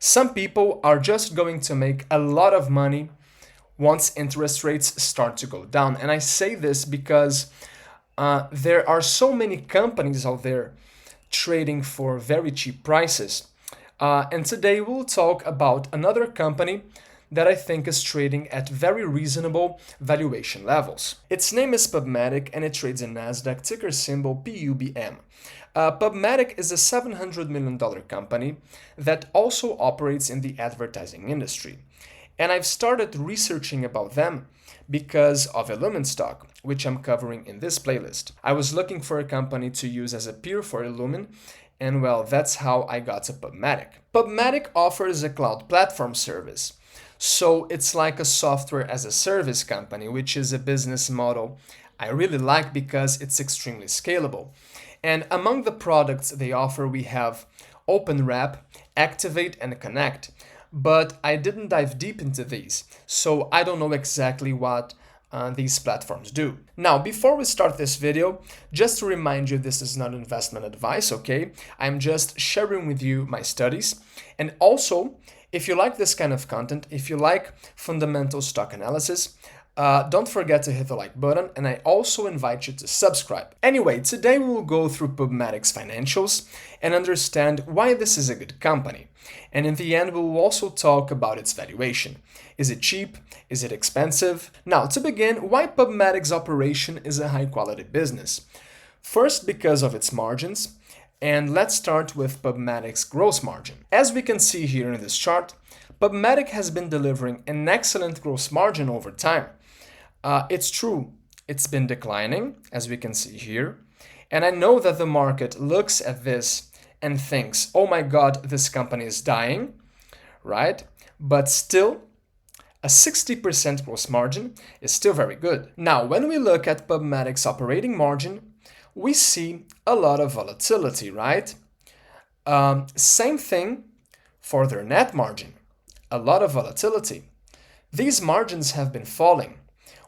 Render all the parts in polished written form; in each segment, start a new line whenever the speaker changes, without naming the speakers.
Some people are just going to make a lot of money once interest rates start to go down. And I say this because there are so many companies out there trading for very cheap prices. And today we'll talk about another company that I think is trading at very reasonable valuation levels. Its name is PubMatic and it trades in Nasdaq, ticker symbol PUBM. PubMatic is a $700 million company that also operates in the advertising industry. And I've started researching about them because of Illumin stock, which I'm covering in this playlist. I was looking for a company to use as a peer for Illumin, and well, that's how I got to PubMatic. PubMatic offers a cloud platform service. So it's like a software as a service company, which is a business model I really like because it's extremely scalable. And among the products they offer, we have OpenWrap, Activate, and Connect. But I didn't dive deep into these, so I don't know exactly what these platforms do. Now, before we start this video, just to remind you, this is not investment advice, okay? I'm just sharing with you my studies. And also, if you like this kind of content, if you like fundamental stock analysis, don't forget to hit the like button, and I also invite you to subscribe. Anyway, today we will go through PubMatic's financials and understand why this is a good company. And in the end, we will also talk about its valuation. Is it cheap? Is it expensive? Now, to begin, why PubMatic's operation is a high-quality business? First, because of its margins. And let's start with PubMatic's gross margin. As we can see here in this chart, PubMatic has been delivering an excellent gross margin over time. It's true, it's been declining, as we can see here. And I know that the market looks at this and thinks, oh my God, this company is dying, right? But still, a 60% gross margin is still very good. Now, when we look at PubMatic's operating margin, we see a lot of volatility, right? Same thing for their net margin, a lot of volatility. These margins have been falling,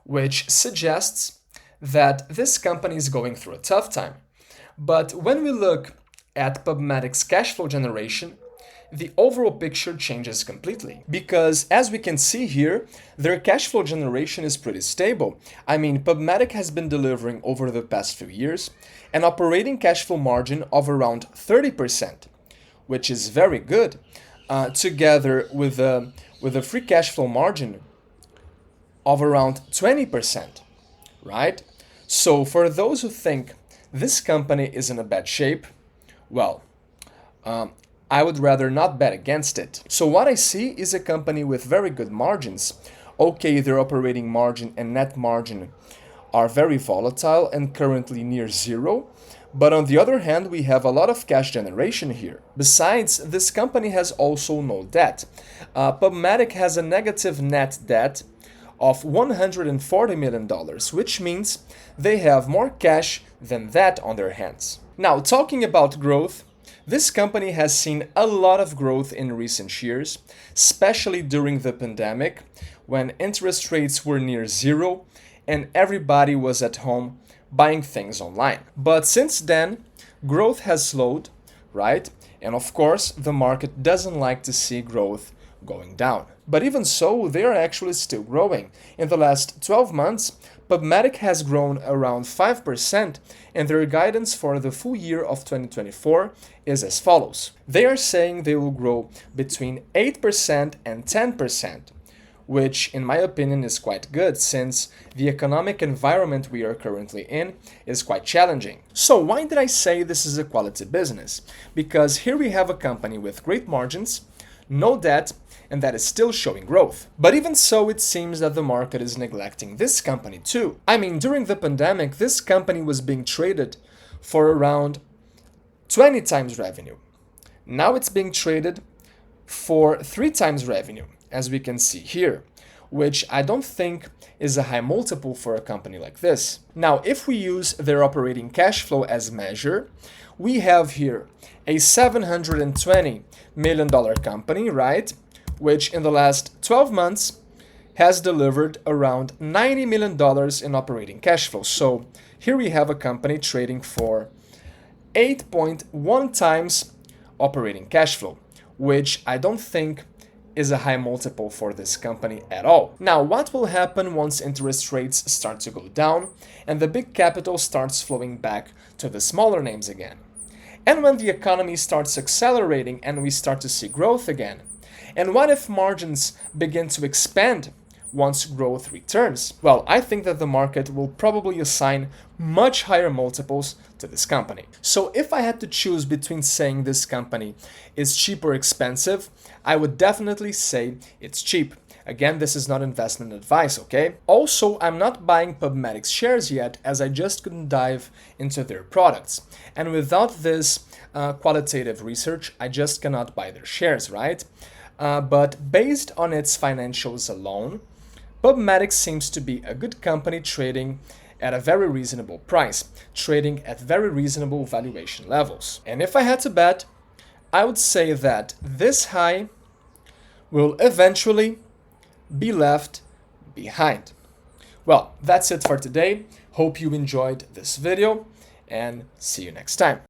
which suggests that this company is going through a tough time. But when we look at PubMatic's cash flow generation, the overall picture changes completely. Because as we can see here, their cash flow generation is pretty stable. I mean, PubMatic has been delivering over the past few years an operating cash flow margin of around 30%, which is very good, together with a free cash flow margin of around 20%, right? So for those who think this company is in a bad shape, well, I would rather not bet against it. So what I see is a company with very good margins. Okay, their operating margin and net margin are very volatile and currently near zero. But on the other hand, we have a lot of cash generation here. Besides, this company has also no debt. PubMatic has a negative net debt of $140 million, which means they have more cash than that on their hands. Now, talking about growth, this company has seen a lot of growth in recent years, especially during the pandemic, when interest rates were near zero and everybody was at home buying things online. But since then, growth has slowed, right? And of course, the market doesn't like to see growth going down. But even so, they are actually still growing. In the last 12 months, PubMatic has grown around 5%, and their guidance for the full year of 2024 is as follows. They are saying they will grow between 8% and 10%, which in my opinion is quite good since the economic environment we are currently in is quite challenging. So why did I say this is a quality business? Because here we have a company with great margins, no debt, and that is still showing growth. But even so, it seems that the market is neglecting this company too. I mean, during the pandemic, this company was being traded for around 20 times revenue. Now it's being traded for 3 times revenue, as we can see here, which I don't think is a high multiple for a company like this. Now, if we use their operating cash flow as measure, we have here a $720 million company, right? Which in the last 12 months has delivered around $90 million in operating cash flow. So here we have a company trading for 8.1 times operating cash flow, which I don't think is a high multiple for this company at all. Now, what will happen once interest rates start to go down and the big capital starts flowing back to the smaller names again? And when the economy starts accelerating and we start to see growth again? And what if margins begin to expand once growth returns? Well, I think that the market will probably assign much higher multiples to this company. So if I had to choose between saying this company is cheap or expensive, I would definitely say it's cheap. Again, this is not investment advice, okay? Also, I'm not buying PubMatic's shares yet, as I just couldn't dive into their products. And without this qualitative research, I just cannot buy their shares, right? But based on its financials alone, PubMatic's seems to be a good company trading at a very reasonable price, trading at very reasonable valuation levels. And if I had to bet, I would say that this high will eventually be left behind. Well, that's it for today. Hope you enjoyed this video and see you next time.